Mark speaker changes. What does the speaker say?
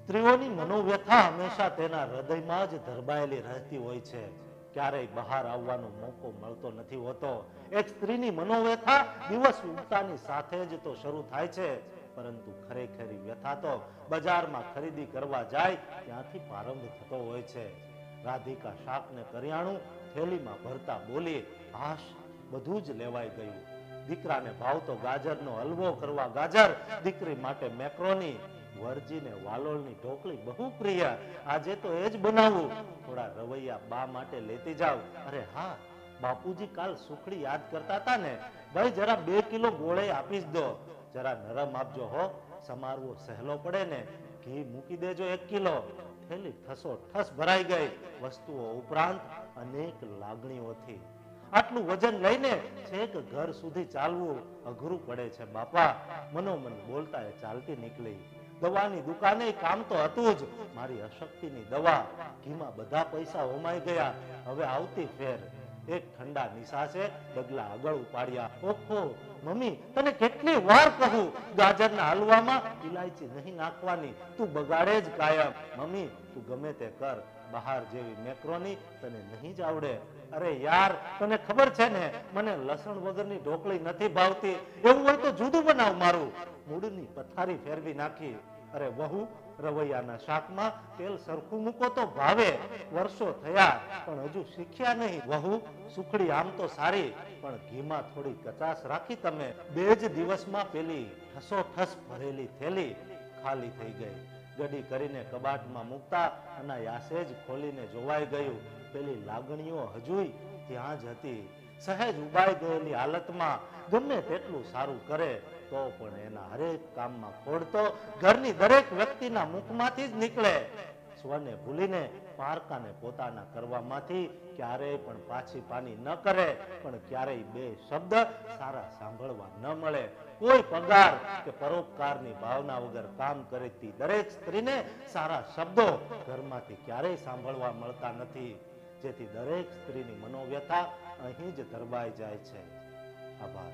Speaker 1: સ્ત્રીઓની મનોવ્યથા હંમેશા તેના હૃદયમાં જ ધરબાયેલી રહેતી હોય છે, ક્યારેય બહાર આવવાનો મોકો મળતો નથી હોતો. એક સ્ત્રીની મનોવ્યથા દિવસ ઉગતાની સાથે જ તો શરૂ થાય છે, પરંતુ ખરેખરી વ્યથા તો બજારમાં ખરીદી કરવા જાય ત્યાંથી પ્રારંભ થતો હોય છે. રાધિકા શાક ને કરિયાણું થેલીમાં ભરતા બોલી, હાશ, બધું જ લેવાઈ ગયું. દીકરાને ભાવતો ગાજરનો હલવો કરવા ગાજર, દીકરી માટે મેક્રોની, વરજીને વાલોળની ઢોકળી બહુ પ્રિય, આજે તો એ જ બનાવું. થોડા રવૈયા બા માટે લેતી જાવ. અરે હા, બાપુજી કાલ સુખડી યાદ કરતા હતા ને, ભાઈ જરા 2 કિલો ગોળે આપી જ દો, જરા નરમ આપજો હો, સમારવો સહેલો પડે ને. ઘી મૂકી દેજો 1 કિલો. થેલી ઠસો ઠસ ભરાઈ ગઈ, વસ્તુઓ ઉપરાંત અનેક લાગણીઓથી. આટલું વજન લઈને છેક ઘર સુધી ચાલવું અઘરું પડે છે બાપા, મનોમન બોલતા એ ચાલતી નીકળી. દવાની દુકાને કામ તો હતું જ, મારી અશક્તિની દવા. ઘીમાં બધા પૈસા હોમાઈ ગયા. હવે આવતી ફેર. એક ઠંડા નિશાસે ડગલા આગળ ઉપાડ્યા. ઓહો મમ્મી, તને કેટલી વાર કહું, ગાજરના હલવામાં ઇલાયચી નહીં નાખવાની, તું બગાડે જ કાયમ. મમ્મી, તું ગમે તે કર, બહાર જેવી મેક્રોની તને નહીં જ આવડે. અરે યાર, તને ખબર છે ને, મને લસણ વગરની ઢોકળી નથી ભાવતી. એવું હોય તો જુદું બનાવ મારું. મૂળની પથારી ફેરવી નાખી. અરે વહુ, રવૈયાના શાકમાં તેલ સરખું મૂકો તો ભાવે. વર્ષો થયા પણ હજુ શીખ્યા નહીં. વહુ, સુખડી આમ તો સારી, પણ ઘીમાં થોડી કચાશ રાખી તમે. 2 જ દિવસમાં પેલી ઠસોઠસ ભરેલી થેલી ખાલી થઈ ગઈ. ગડી કરીને કબાટમાં મૂકતા અનાયાસે જ ખોલીને જોવાઈ ગયું. પેલી લાગણીઓ હજુય ત્યાં જ હતી. સહેજ ઉબાઈ ગયેલી હાલતમાં ગમે તેટલું સારું કરે તો પણ એના હરેક કામમાં ખોડતો ઘરની દરેક વ્યક્તિના મુખમાંથી જ નીકળે. સ્વને ભૂલીને પારકાને પોતાના કરવામાંથી ક્યારેય પણ પાછી પાની ન કરે, પણ ક્યારેય 2 શબ્દ સારા સાંભળવા ન મળે. કોઈ પગાર કે પરોપકારની ભાવના વગર કામ કરતી દરેક સ્ત્રીને સારા શબ્દો ઘરમાંથી ક્યારેય સાંભળવા મળતા નથી, જેથી દરેક સ્ત્રીની મનોવ્યથા અહીં જ ધરબાઈ જાય છે. આભાર.